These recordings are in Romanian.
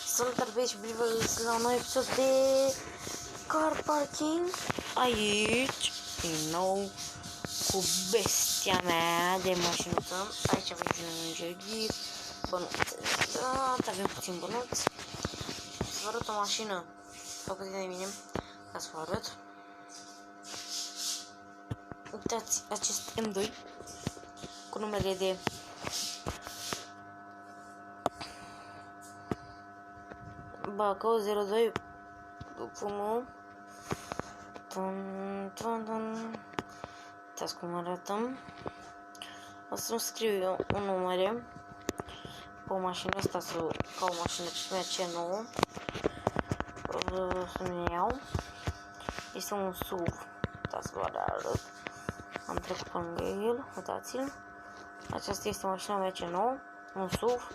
Salutare și bine la un nou episod de Car Parking. Aici, din nou, cu bestia mea de mașinuță. Aici avem și un îngerghir, bănuțe. Avem puțin bănuți. Să vă arăt o mașină făcută de mine, ca să vă arăt. Uitați acest M2 cu numele de Bacău 02 1. Uitați cum arătăm. O să-mi scriu eu un numere pe o mașină asta, ca o mașină ce nouă. Să-mi iau. Este un SUV. Uitați, vă arăt. Am trecut pe lângă el. Uitați-l. Aceasta este mașina mea ce nouă. Un SUV.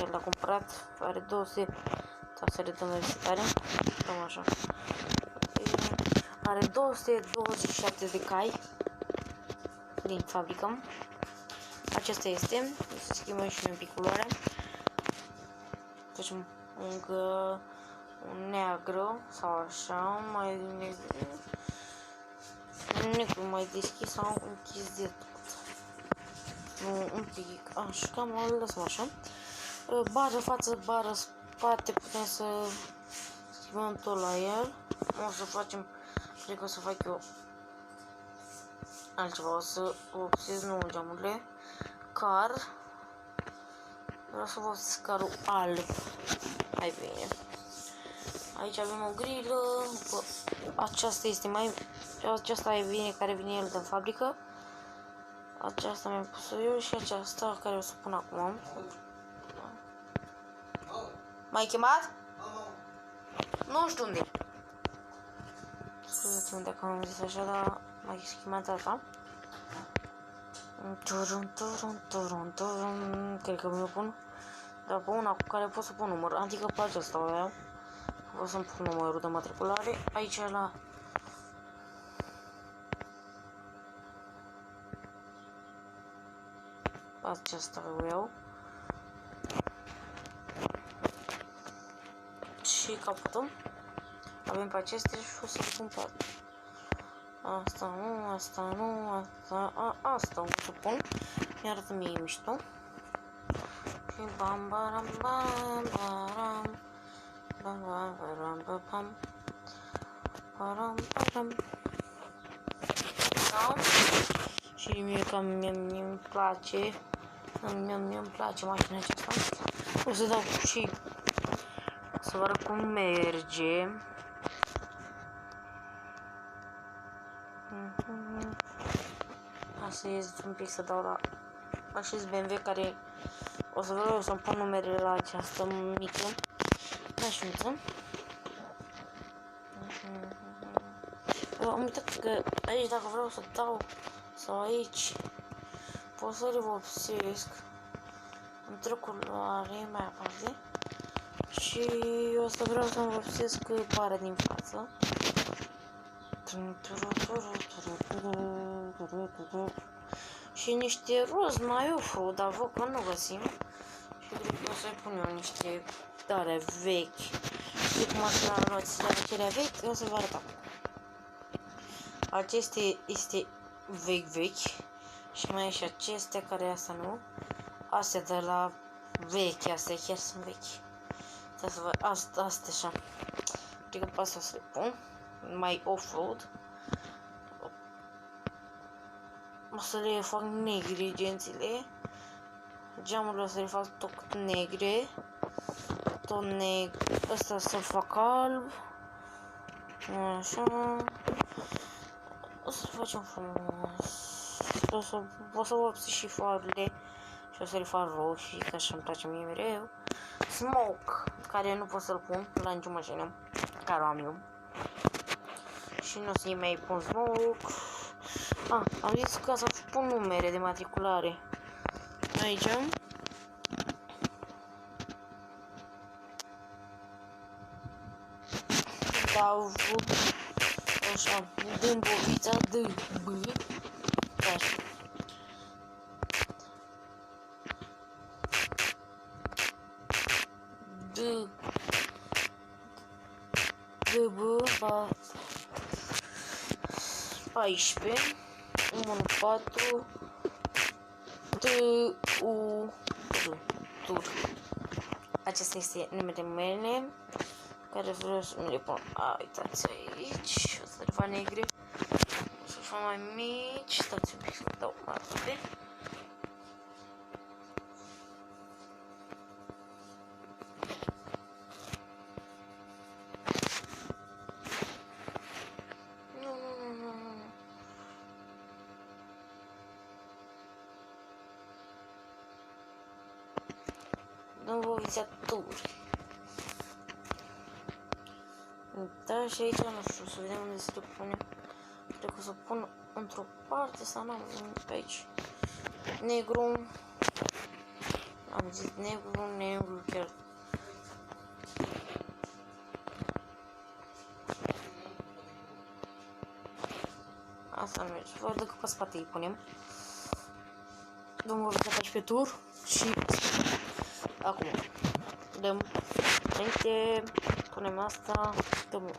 El l-a cumpărat. Are 200. Să arătăm mai tare. Cam așa. Are 227 de cai din fabrică. Acesta este. Să schimbăm și un pic culoarea. Facem un negru sau așa, mai negru mai deschis sau închis de tot. Un pic așa, cam o lăsăm așa. Bară față, bară spate, putem să schimbăm tot la el. O să facem, cred că o să fac eu altceva, o să vopsez nu geamurile. Car. Vreau să vopsez carul alb. Hai bine. Aici avem o grilă. Aceasta este aceasta e bine, care vine el din fabrică. Aceasta mi-am pus eu și aceasta care o să pun acum. M-ai chemat? Nu știu unde. Scuzați-mă dacă am zis așa, dar m-ai chemat asta. Cred că mi-o pun. Dar pe una cu care pot să pun număr. Adică pe aceasta o iau. O să-mi pun numărul de matriculare. Aici la aceasta o iau. Și capotul. Avem pe acestea și o să-l pun pe altă. Asta nu, asta nu, asta o să pun. Mi-arătă mie mișto. Și bam baram bam baram bam baram bam baram baram. Da? Și mie cam mi-mi place. Mi-mi place mașina aceasta. O să dau și să vă arăt cum merge. Asta este un pic să dau la acest BMW care o să vreau să-mi pun numerele la această mică mașinuță. Am uitat că aici dacă vreau să dau sau aici pot să le vopsesc într-o culoare mai aparte și o să vreau să-mi vopsesc bara din față. Și niște roz mai ofru, dar văd că nu găsim. Și cred că o să-i pun eu niște dare vechi. Și cum ați la roțile acelea vechi, o să vă arăt. Acestea este vechi. Și mai e și acestea care asta nu. Astea de la vechi, astea chiar sunt vechi. Să vă asta așa. Cred că pe asta o să le pun. Mai off-road. O să le fac negre gențile. Geamurile o să le fac tot negre. Tot negru. Ăsta să-l fac alb. Așa. O să-l facem frumos. O să vopsi și farurile. Și o să le fac roșii, că așa îmi place mie mereu. Smoke, care nu pot să-l pun la nicio mașină care o am eu. Și nu o să-i mai pun smoke. Am zis că să pun numere de matriculare. Aici. Dau așa, Dâmbovița, D-B. Așa. D, B, 14, 4, T, U, R, tur. Acesta este numele mele, care vreau să mi le pun. Uitați aici, o să le fac negre, o să le fac mai mici, stați un pic să-mi dau mai repede. Novizatori. Da, și aici nu știu, să vedem unde să le punem. Cred că o să pun într-o parte sau nu, pe aici. Negru. Am zis negru chiar. Asta nu merge. Văd că pe spate îi punem. Vom vă aici pe tur și acum dăm înainte, punem asta, dăm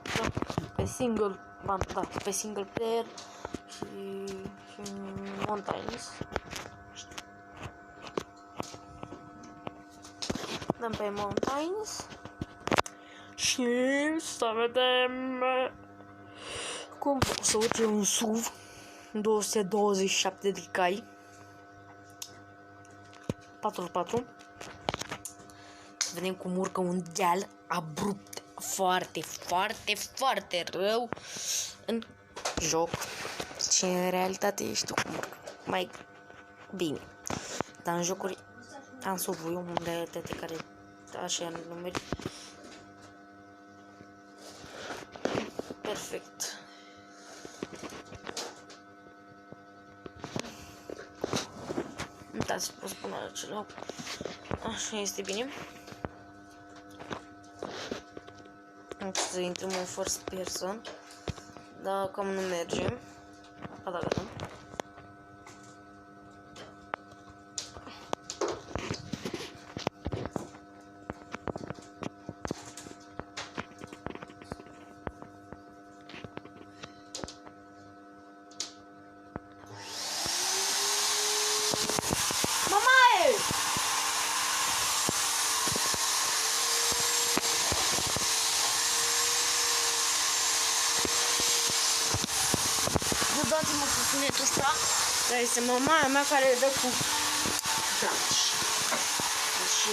pe single, da, pe single player și mountains. Dăm pe mountains și să vedem cum o să urce un SUV 227 de cai 4x4. Să vedem cum urcă un deal abrupt, foarte rău în joc și în realitate știu cum urcă mai bine. Dar în jocuri am SUV-ul, în realitate care așa numeri perfect. Uitați, pot spune acela. Așa este bine. Să intrăm în first person. Dar cam nu merge. Ba da, gata. Dați-mă cu sunetul ăsta, dar este mamaia mea care dă cu flash. Și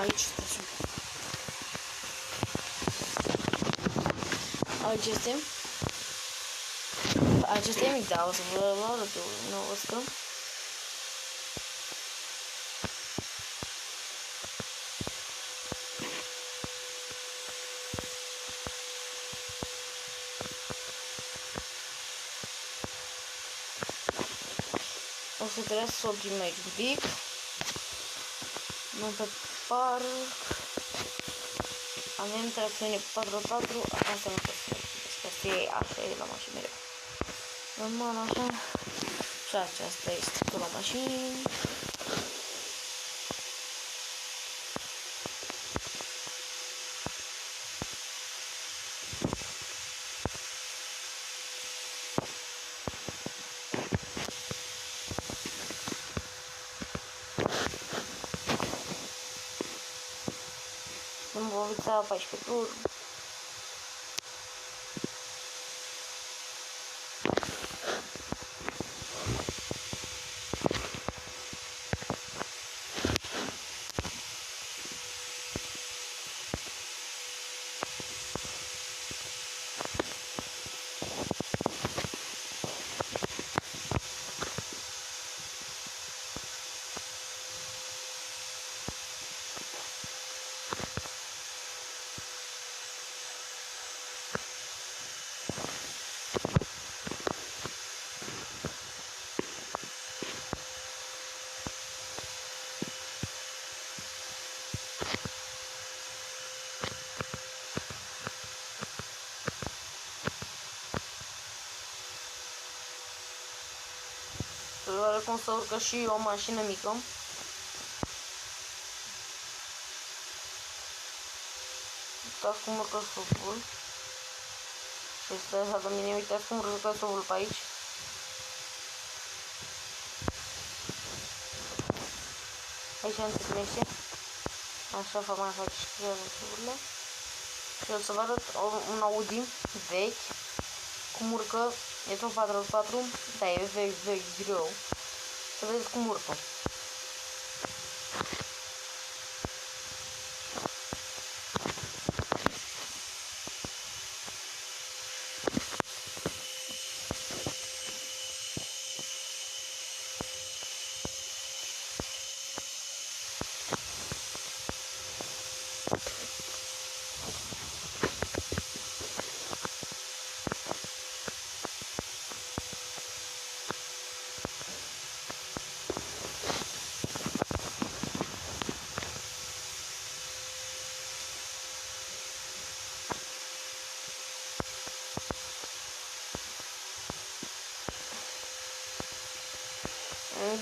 aici este. Aici este. Aici este mic, dar o să vă arăt eu nouă ăsta. O să trebuie să oprim aici un pic. Nu pe parc. Avem tracțiune 4x4. Asta nu pot să fie așa e la mașini mereu. Rămân așa. Și aceasta este cu la mașini. Îmi voi uita 14 tururi. să vedem cum să urcă și o mașină mică. Uitați cum urcă SUV-ul. Este așa de mine, uitați cum urcă SUV-ul pe aici. Aici întâlnește. Așa fac mai fac și SUV-urile. Și o să vă arăt un Audi vechi. Cum urcă, este un 4x4, da, e vechi greu. Să vedeți cum urcă.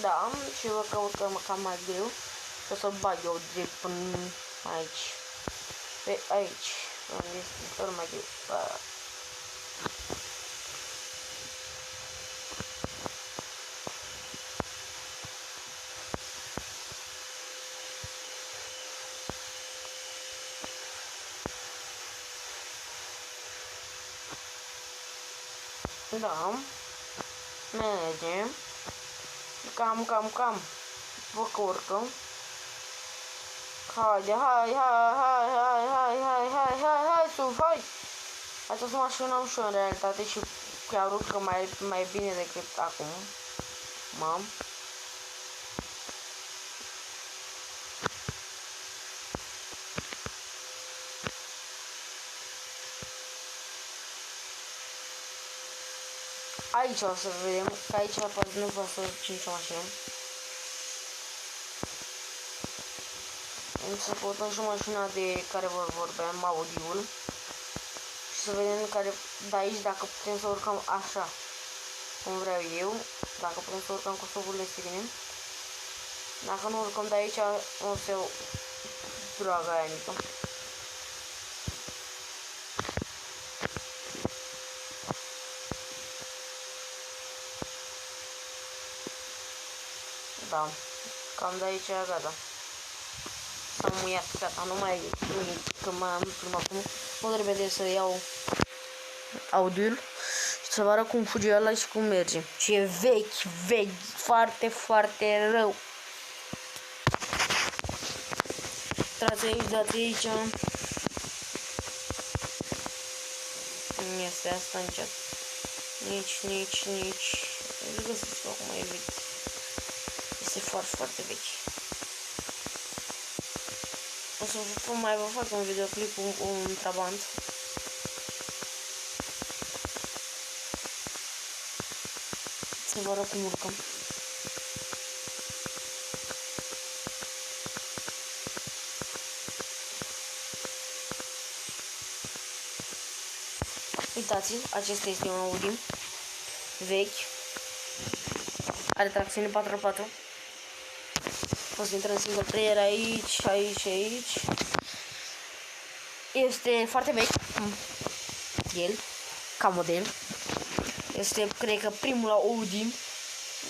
Da, și vă că urcă cam mai greu. O să bag eu drept până aici. Pe aici, unde este tot mai greu. Da, mergem. Cam. Vă că urcăm. Haide, hai, SUV, hai! Această mașină am și eu în realitate și chiar urcă mai bine decât acum. Mam. Aici o să vedem, că aici poate nu poate să duce nicio mașină. Să căutăm și mașina de care vorbeam, Audi-ul. Și să vedem care, de aici, dacă putem să urcăm așa, cum vreau eu. Dacă putem să urcăm cu SUV-urile, este bine. Dacă nu urcăm de aici, o să iau draga aia mică. Da, cam de aici, gata. S-a muiat, gata, nu mai că m-am plimbat acum. Nu trebuie să iau Audi-ul și să vă arăt cum fuge ăla și cum merge. Și e vechi, foarte rău. Dați aici. Nu este asta încet. Nici. Îl găsesc acum, e vechi. Este foarte vechi. O să mai vă fac un videoclip cu un Trabant. Să vă arăt cum urcăm. Uitați, acesta este un Audi vechi. Are tracțiune 4x4. O să intrăm în single player aici. Este foarte vechi. El, ca model. Este, cred că, primul Audi.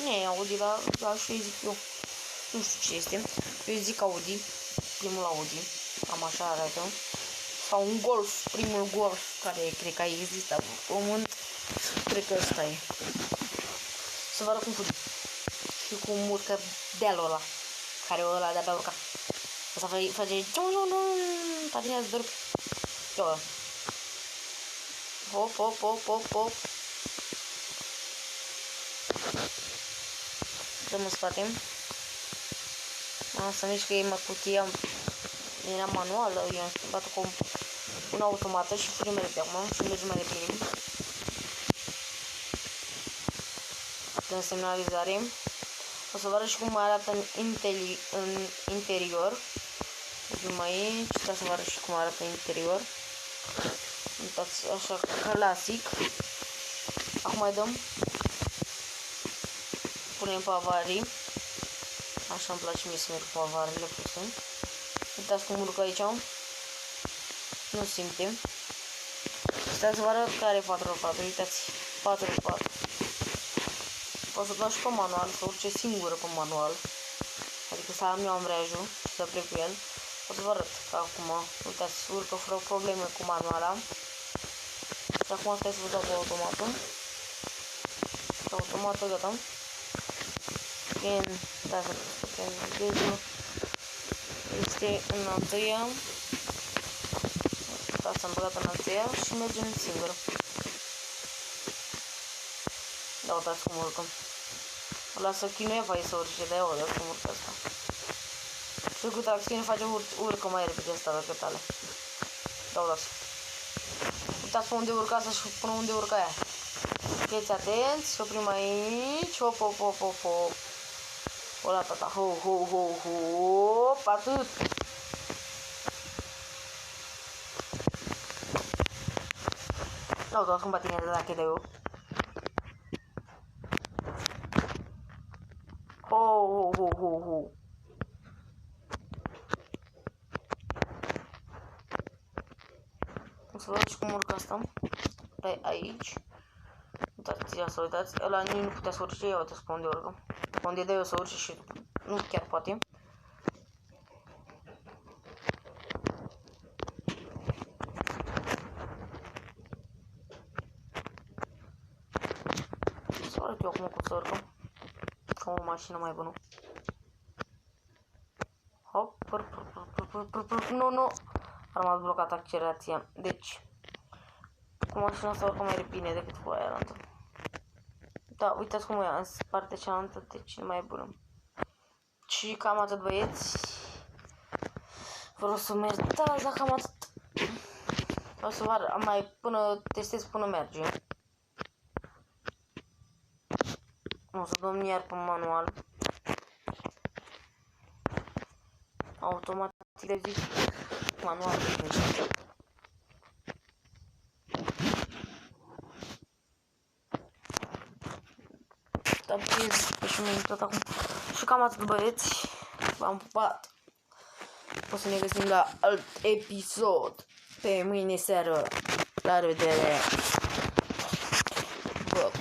Nu e Audi, dar așa îi zic eu. Nu știu ce este. Eu zic Audi. Primul Audi. Cam așa arată. Sau un Golf. Primul Golf care cred că a existat pe pământ. Cred că ăsta e. Să vă arăt cum fugi. Și cum urcă dealul ăla. Care ăla de-abia urca. O să face... Tadine ați dorm. Eu. Hop. Dăm în spate. Să mișcă e cutia. Era manuală. Eu am schimbat-o cu una automată și primele pe acum. Și merge mai bine. Dăm semnalizare. O să vă arăt și cum arată în interior. Vin aici, ca să vă arăt și cum arată în interior. Uitați, așa, clasic. Acum mai dăm. punem pe avarii. Așa îmi place mie să merg cu avarile puțin. Uitați cum urcă aici. Nu simte. Uitați să vă arăt care e 4x4. Uitați. 4x4. Poți să dau și pe manual, să urce singură pe manual. Adică să am eu ambrajul și să plec cu el. O să vă arăt că acum, uitați, urcă fără probleme cu manuala. Și acum stai să vă dau pe automatul. Pe automatul, gata. Da, să vedeți, este în a treia. Asta am băgat în a treia și mergem singur. Da, uitați cum urcă. O lasă chinuie fai să urce, de-aia o uitați cum urcă asta. Și cu tracțiune face urcă mai repede asta decât ale. Da, uitați. Uitați pe unde urca asta și până unde urca aia. Fiți atenți, oprim aici, hop, hop, hop, hop, hop. Ola, tata, hop, hop, hop, hop, atât. Da, uitați cum patine de dacă de eu. Ho, ho, ho, ho, ho. O să vedeți cum urcă asta. Aici. Uitați, ia să uitați. Ăla nici nu putea să urce, ia uitați pe unde urcă. Pe unde dă eu să urce și nu chiar poate. Să arăt eu acum cum să urcă. Ca o mașină mai bună. Hop, nu, nu. A rămas blocat accelerația. Deci, cu mașina asta urcă mai repede decât cu aia altă. Da, uitați cum e în partea cealaltă, deci e mai bună. Și cam atât, băieți. Vreau să merg, da, cam atât. O să vă mai până testez până merge. O să dăm iar pe manual. Automat de zic manual. Da, băieți, și mi-am tot acum. Și cam atât, băieți. V-am pupat. O să ne găsim la alt episod pe mâine seară. La revedere. Bă,